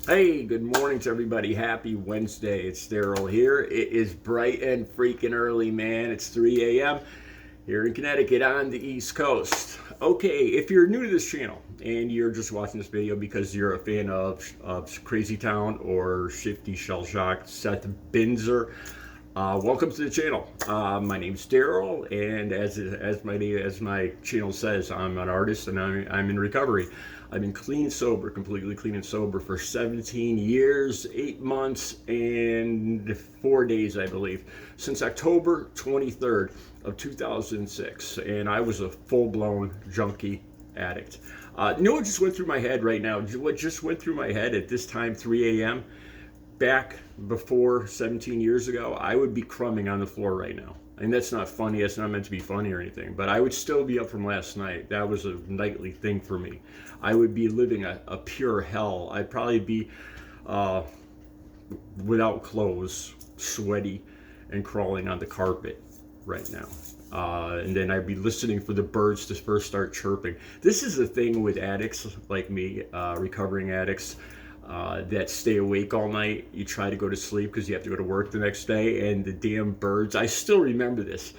Hey, good morning to everybody. Happy Wednesday. It's Daryl here. It is bright and freaking early, man. It's 3 a.m. here in Connecticut on the East Coast. Okay, if you're new to this channel and you're just watching this video because you're a fan of Crazytown or Shifty, Shellshock, Seth Binzer, welcome to the channel. My name's Daryl, and as my channel says, I'm an artist and I'm in recovery. I've been clean, sober, completely clean and sober for 17 years, 8 months, and 4 days, I believe, since October 23rd of 2006. And I was a full-blown junkie addict. You know what just went through my head right now? What just went through my head at this time, 3 a.m.? Back before 17 years ago, I would be crumbing on the floor right now. And that's not funny. That's not meant to be funny or anything. But I would still be up from last night. That was a nightly thing for me. I would be living a pure hell. I'd probably be without clothes, sweaty, and crawling on the carpet right now. And then I'd be listening for the birds to first start chirping. This is the thing with addicts like me, recovering addicts. That stay awake all night. You try to go to sleep because you have to go to work the next day, and the damn birds. I still remember this.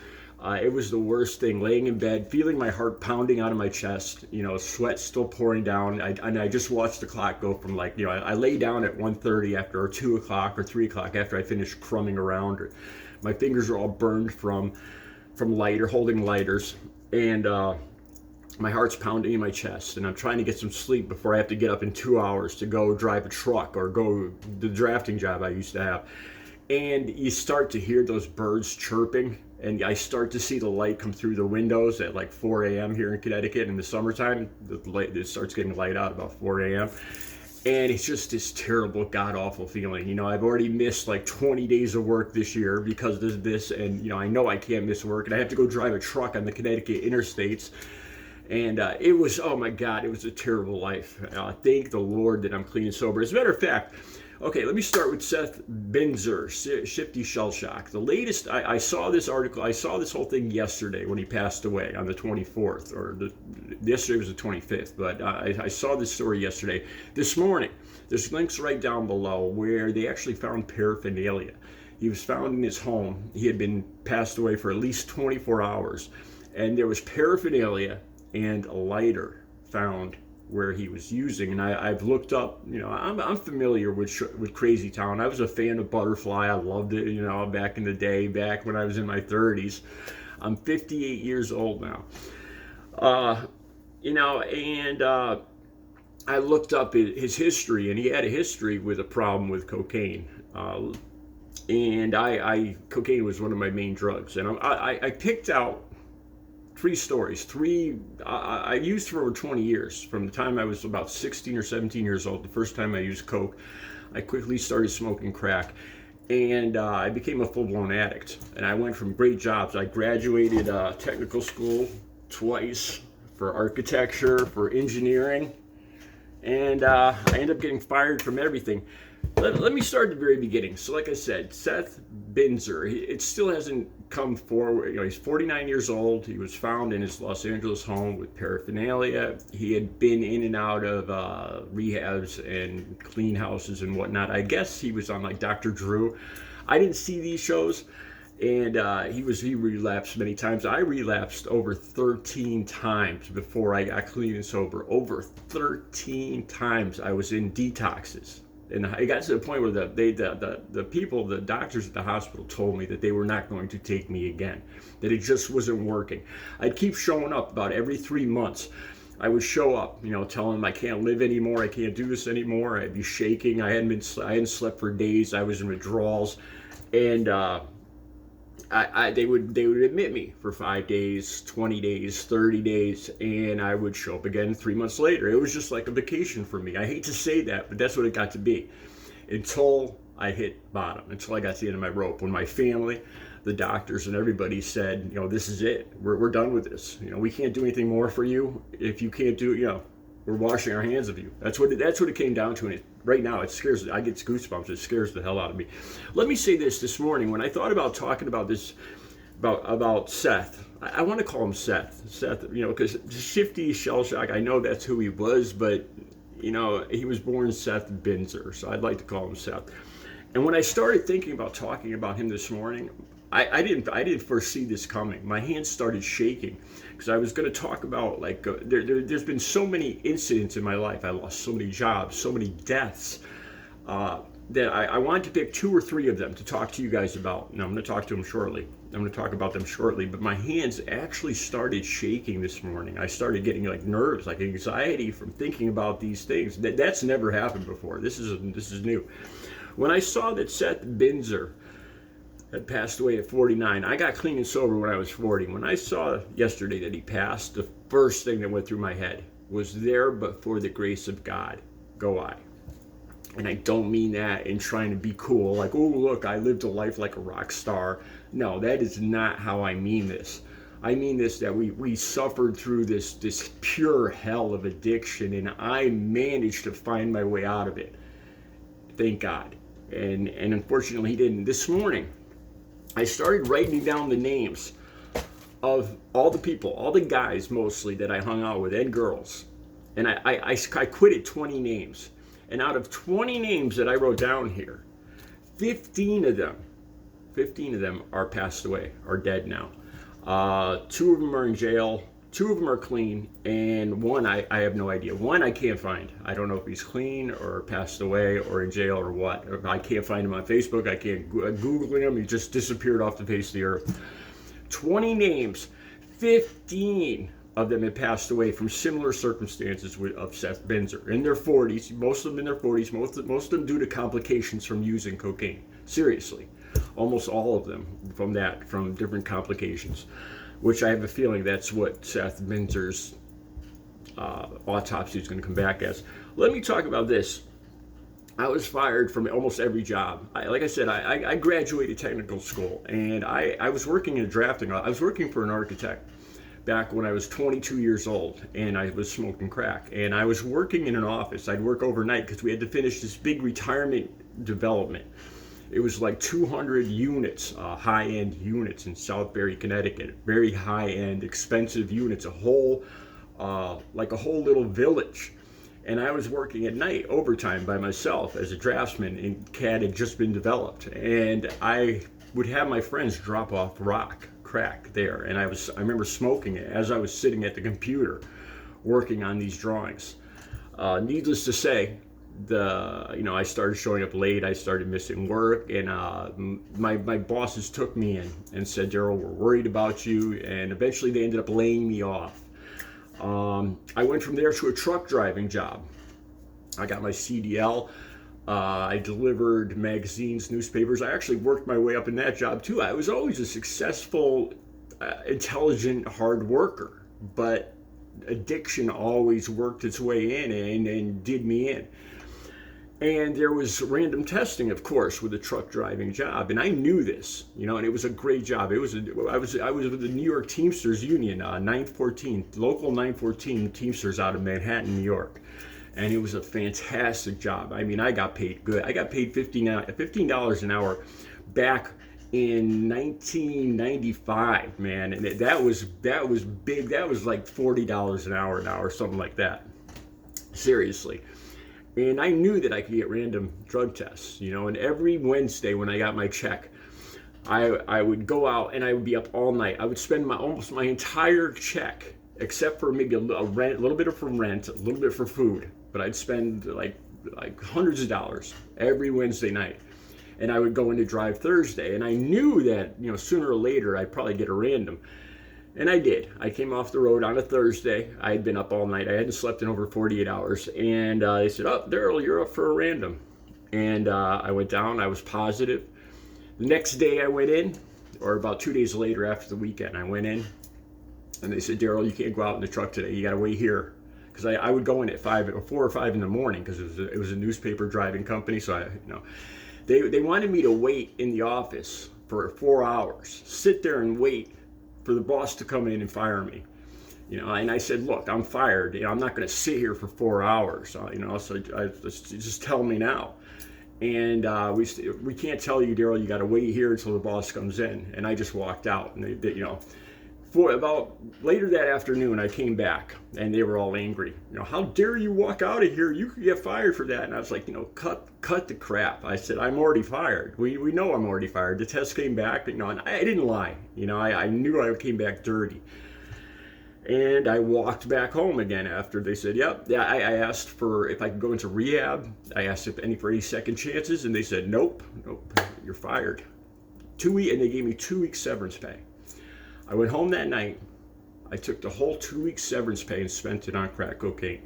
It was the worst thing. Laying in bed, feeling my heart pounding out of my chest. Sweat still pouring down. I just watched the clock go from I lay down at 1:30 after, or 2 o'clock or 3 o'clock after I finished crumbing around. My fingers are all burned from holding lighters, and my heart's pounding in my chest, and I'm trying to get some sleep before I have to get up in 2 hours to go drive a truck or go the drafting job I used to have. And you start to hear those birds chirping, and I start to see the light come through the windows at like 4 a.m. here in Connecticut in the summertime. It starts getting light out about 4 a.m. And it's just this terrible, god-awful feeling. I've already missed like 20 days of work this year because of this, and I know I can't miss work, and I have to go drive a truck on the Connecticut interstates. And it was, oh my God, it was a terrible life. Thank the Lord that I'm clean and sober. As a matter of fact, okay, let me start with Seth Binzer, Shifty Shellshock. The latest, I saw this article, I saw this whole thing yesterday when he passed away on the 24th, yesterday was the 25th, but I saw this story yesterday. This morning, there's links right down below where they actually found paraphernalia. He was found in his home. He had been passed away for at least 24 hours, and there was paraphernalia and a lighter found where he was using. And I've looked up, I'm familiar with Crazytown. I was a fan of Butterfly. I loved it, back in the day, back when I was in my 30s. I'm 58 years old now. And I looked up his history, and he had a history with a problem with cocaine. And cocaine was one of my main drugs. And I picked out 3 stories. I used for over 20 years. From the time I was about 16 or 17 years old, the first time I used coke, I quickly started smoking crack, and I became a full-blown addict. And I went from great jobs. I graduated technical school twice for architecture, for engineering, and I ended up getting fired from everything. Let me start at the very beginning. So like I said, Seth Binzer, it still hasn't come forward. He's 49 years old. He was found in his Los Angeles home with paraphernalia. He had been in and out of rehabs and clean houses and whatnot. I guess he was on like Dr. Drew. I didn't see these shows. And he relapsed many times. I relapsed over 13 times before I got clean and sober. Over 13 times I was in detoxes. And it got to the point where the people, the doctors at the hospital told me that they were not going to take me again, that it just wasn't working. I'd keep showing up about every 3 months. I would show up, telling them I can't live anymore, I can't do this anymore. I'd be shaking. I hadn't slept for days. I was in withdrawals, and they would admit me for 5 days, 20 days, 30 days, and I would show up again 3 months later. It was just like a vacation for me. I hate to say that, but that's what it got to be. Until I hit bottom, until I got to the end of my rope. When my family, the doctors, and everybody said, this is it. We're done with this. We can't do anything more for you. If you can't do it, we're washing our hands of you. That's what it came down to. And right now, it scares. I get goosebumps. It scares the hell out of me. Let me say this morning, when I thought about talking about this, about Seth, I want to call him Seth, because Shifty, Shellshock, I know that's who he was, but he was born Seth Binzer, so I'd like to call him Seth. And when I started thinking about talking about him this morning, I didn't foresee this coming. My hands started shaking because I was going to talk about there's been so many incidents in my life. I lost so many jobs, so many deaths, that I wanted to pick 2 or 3 of them to talk to you guys about. And I'm going to talk to them shortly. I'm going to talk about them shortly. But my hands actually started shaking this morning. I started getting nerves, anxiety from thinking about these things. That's never happened before. This is new. When I saw that Seth Binzer had passed away at 49, I got clean and sober when I was 40. When I saw yesterday that he passed, the first thing that went through my head was, there but for the grace of God, go I. And I don't mean that in trying to be cool, oh, look, I lived a life like a rock star. No, that is not how I mean this. I mean this, that we suffered through this pure hell of addiction, and I managed to find my way out of it. Thank God. And unfortunately he didn't. This morning, I started writing down the names of all the people, all the guys mostly that I hung out with, and girls. And I quitted 20 names. And out of 20 names that I wrote down here, 15 of them are passed away, are dead now. 2 of them are in jail, 2 of them are clean, and one I have no idea. One I can't find. I don't know if he's clean or passed away or in jail or what. I can't find him on Facebook. I can't Google him. He just disappeared off the face of the earth. 20 names, 15 of them had passed away from similar circumstances of Seth Binzer. In their 40s, most of them in their 40s, most of them due to complications from using cocaine. Seriously. Almost all of them from different complications, which I have a feeling that's what Seth Binzer's autopsy is going to come back as. Let me talk about this. I was fired from almost every job. Like I said, I graduated technical school, and I was working in drafting. I was working for an architect back when I was 22 years old, and I was smoking crack. And I was working in an office. I'd work overnight because we had to finish this big retirement development. It was like 200 units, high-end units in Southbury, Connecticut. Very high-end, expensive units, a whole little village. And I was working at night, overtime, by myself as a draftsman, and CAD had just been developed. And I would have my friends drop off crack there. And I remember smoking it as I was sitting at the computer working on these drawings. Needless to say, I started showing up late. I started missing work, and my bosses took me in and said, "Daryl, we're worried about you." And eventually they ended up laying me off. I went from there to a truck driving job. I got my CDL. I delivered magazines, newspapers. I actually worked my way up in that job too. I was always a successful, intelligent, hard worker, but addiction always worked its way in and did me in. And there was random testing, of course, with a truck driving job, and I knew this, and it was a great job. I was with the New York Teamsters Union, 914, local 914 Teamsters out of Manhattan, New York, and it was a fantastic job. I mean, I got paid good. I got paid $15 an hour back in 1995, man, and that was big. That was like $40 an hour now, or something like that. Seriously. And I knew that I could get random drug tests, and every Wednesday when I got my check, I would go out and I would be up all night. I would spend almost my entire check, except for maybe a little bit for rent, a little bit for food, but I'd spend like hundreds of dollars every Wednesday night. And I would go into Drive Thursday, and I knew that, sooner or later I'd probably get a random. And I did. I came off the road on a Thursday. I had been up all night. I hadn't slept in over 48 hours. And they said, "Oh, Daryl, you're up for a random." And I went down. I was positive. The next day I went in, or about 2 days later after the weekend, I went in. And they said, "Daryl, you can't go out in the truck today. You got to wait here." Because I would go in at 4 or 5 in the morning, because it was a newspaper driving company. So they wanted me to wait in the office for 4 hours, sit there and wait for the boss to come in and fire me, and I said, "Look, I'm fired. I'm not going to sit here for 4 hours. So just tell me now." And we can't tell you, Daryl. You got to wait here until the boss comes in. And I just walked out. And For about later that afternoon, I came back and they were all angry. How dare you walk out of here? You could get fired for that. And I was like, cut the crap. I said, I'm already fired. We know I'm already fired. The test came back, and I didn't lie. I knew I came back dirty. And I walked back home again after they said, yep. Yeah, I asked for if I could go into rehab. I asked for any second chances, and they said, nope, you're fired. 2 weeks, and they gave me 2 weeks severance pay. I went home that night. I took the whole 2 weeks severance pay and spent it on crack cocaine.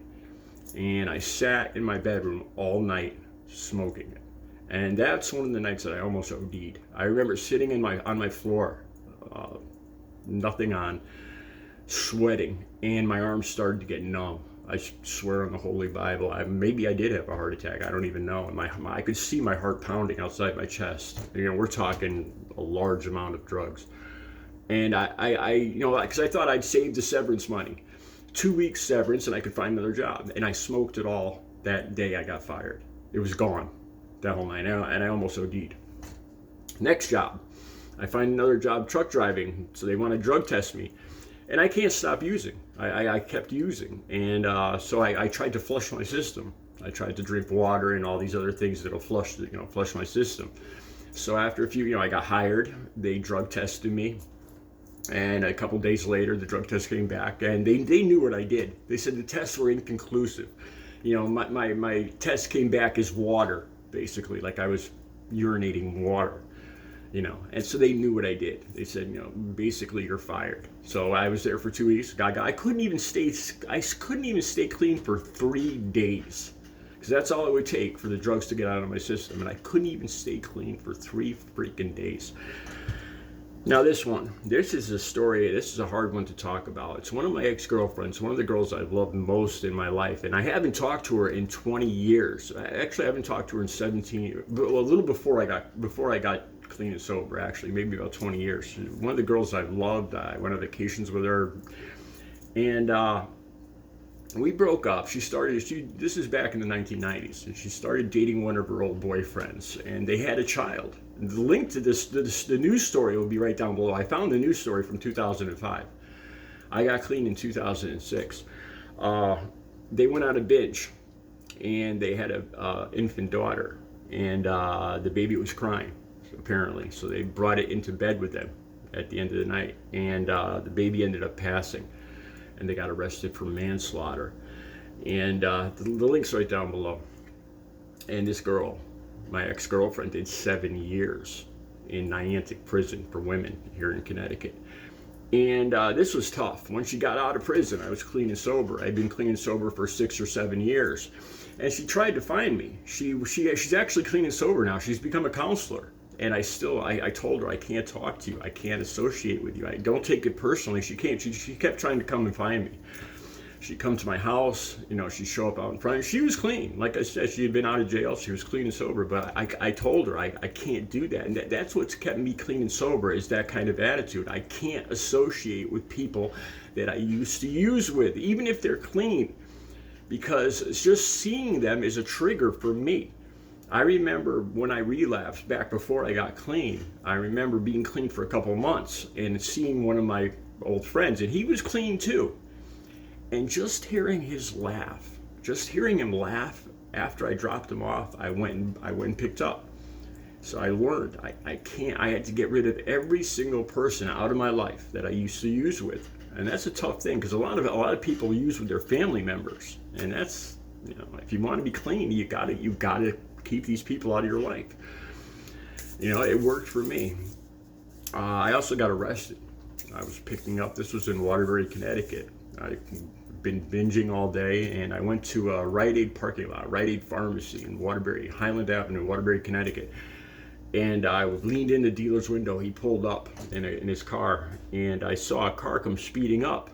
And I sat in my bedroom all night smoking it. And that's one of the nights that I almost OD'd. I remember sitting on my floor, nothing on, sweating, and my arms started to get numb. I swear on the Holy Bible, maybe I did have a heart attack. I don't even know. And I could see my heart pounding outside my chest. We're talking a large amount of drugs. And because I thought I'd saved the severance money. 2 weeks severance and I could find another job. And I smoked it all that day I got fired. It was gone that whole night, and I almost OD'd. Next job, I find another job truck driving, so they want to drug test me. And I can't stop using. I kept using. And so I tried to flush my system. I tried to drink water and all these other things that'll flush my system. So after a few, I got hired. They drug tested me. And a couple days later, the drug test came back, and they knew what I did. They said the tests were inconclusive. My test came back as water, basically, like I was urinating water. And so they knew what I did. They said, basically you're fired. So I was there for 2 weeks. I couldn't even stay clean for 3 days, because that's all it would take for the drugs to get out of my system. And I couldn't even stay clean for 3 freaking days. Now this is a story, this is a hard one to talk about. It's one of my ex-girlfriends, one of the girls I've loved most in my life, and I haven't talked to her in 20 years. Actually, I haven't talked to her in 17, well, a little before I got clean and sober, actually, maybe about 20 years. One of the girls I've loved, I went on vacations with her, and we broke up. This is back in the 1990s, and she started dating one of her old boyfriends, and they had a child. The link to the news story will be right down below. I found the news story from 2005. I got clean in 2006. They went on a binge, and they had an infant daughter, and the baby was crying, apparently. So they brought it into bed with them at the end of the night, and the baby ended up passing, and they got arrested for manslaughter. And the link's right down below. And this girl, my ex-girlfriend, did 7 years in Niantic prison for women here in Connecticut. And this was tough. When she got out of prison, I was clean and sober. I'd been clean and sober for 6 or 7 years. And she tried to find me. She's actually clean and sober now. She's become a counselor. And I told her, I can't talk to you. I can't associate with you. I don't take it personally. She kept trying to come and find me. She'd come to my house, she'd show up out in front. She was clean. Like I said, she had been out of jail. She was clean and sober. But I told her, I can't do that. And that's what's kept me clean and sober, is that kind of attitude. I can't associate with people that I used to use with, even if they're clean, because just seeing them is a trigger for me. I remember when I relapsed back before I got clean, I remember being clean for a couple of months and seeing one of my old friends, and he was clean too. And just hearing him laugh after I dropped him off, I went and picked up. So I learned I had to get rid of every single person out of my life that I used to use with. And that's a tough thing, because a lot of people use with their family members. And that's, if you want to be clean, you gotta keep these people out of your life. It worked for me. I also got arrested. I was picking up, this was in Waterbury, Connecticut. I'd been binging all day, and I went to a Rite Aid parking lot, Rite Aid Pharmacy in Waterbury, Highland Avenue, Waterbury, Connecticut. And I leaned in the dealer's window. He pulled up in his car, and I saw a car come speeding up.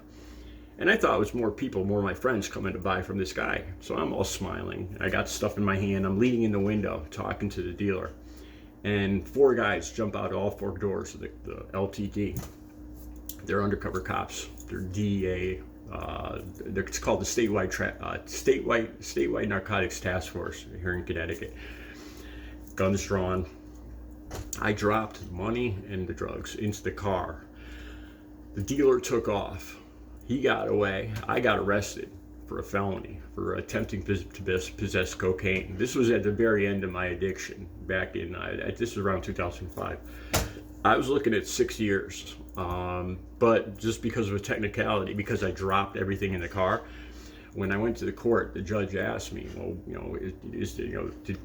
And I thought it was more of my friends coming to buy from this guy. So I'm all smiling. I got stuff in my hand. I'm leaning in the window, talking to the dealer. And 4 guys jump out of all 4 doors of the LTD. They're undercover cops. They're DEA. It's called the statewide narcotics task force here in Connecticut. Guns drawn. I dropped the money and the drugs into the car. The dealer took off. He got away. I got arrested for a felony for attempting to possess cocaine. This was at the very end of my addiction back in, this was around 2005. I was looking at 6 years, but just because of a technicality, because I dropped everything in the car, when I went to the court, the judge asked me, well,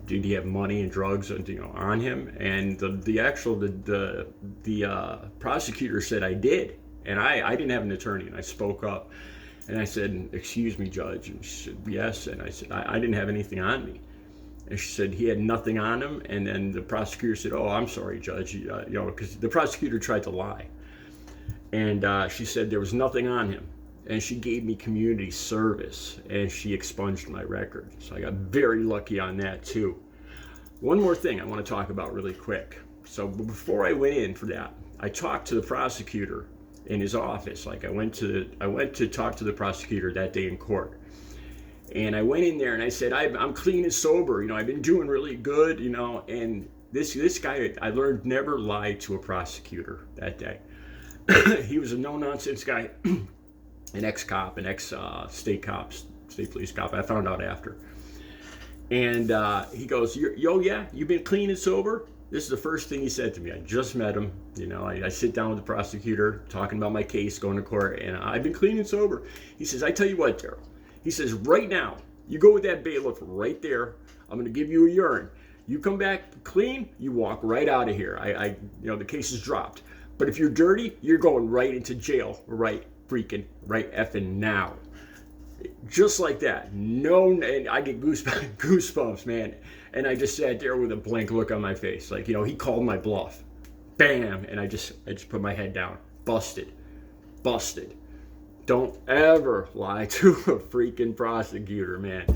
did he have money and drugs, on him? And the prosecutor said I did, and I didn't have an attorney, and I spoke up, and I said, "Excuse me, Judge," and she said, "Yes," and I said, I didn't have anything on me. And she said, "He had nothing on him." And then the prosecutor said, "Oh, I'm sorry, Judge," because the prosecutor tried to lie. And she said there was nothing on him. And she gave me community service, and she expunged my record. So I got very lucky on that too. One more thing I want to talk about really quick. So before I went in for that, I talked to the prosecutor in his office. Like I went to talk to the prosecutor that day in court. And I went in there and I said, I'm clean and sober, I've been doing really good, and this guy, I learned never lie to a prosecutor that day. He was a no-nonsense guy, an ex-cop, an ex-state police cop. I found out after. And he goes, yeah, you've been clean and sober? This is the first thing he said to me. I just met him. I sit down with the prosecutor, talking about my case, going to court, and I've been clean and sober. He says, I tell you what, Daryl. He says, right now, you go with that bailiff right there. I'm going to give you a urine. You come back clean, you walk right out of here. The case is dropped. But if you're dirty, you're going right into jail right effing now. Just like that. No, and I get goosebumps, man. And I just sat there with a blank look on my face. Like, he called my bluff. Bam! And I just put my head down. Busted. Don't ever lie to a freaking prosecutor, man.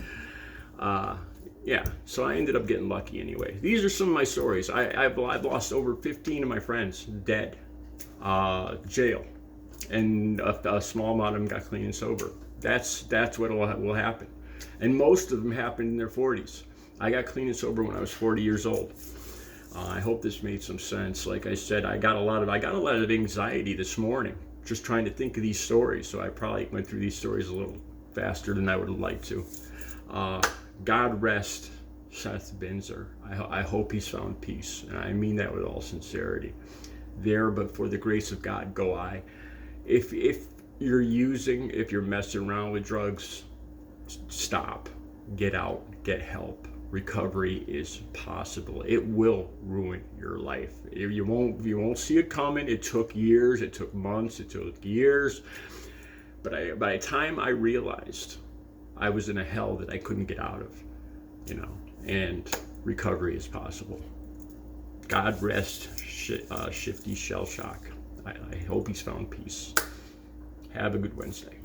Yeah, so I ended up getting lucky anyway. These are some of my stories. I've lost over 15 of my friends dead, jail, and a small amount of them got clean and sober. That's what will happen, and most of them happened in their 40s. I got clean and sober when I was 40 years old. I hope this made some sense. Like I said, I got a lot of anxiety this morning just trying to think of these stories. So I probably went through these stories a little faster than I would have liked to. God rest Seth Binzer. I hope he's found peace, and I mean that with all sincerity. There, but for the grace of God, go I. If you're messing around with drugs, stop. Get out. Get help. Recovery is possible. It will ruin your life. You won't see it coming. It took years. It took months. It took years. But by the time I realized I was in a hell that I couldn't get out of, and recovery is possible. God rest Shifty Shellshock. I hope he's found peace. Have a good Wednesday.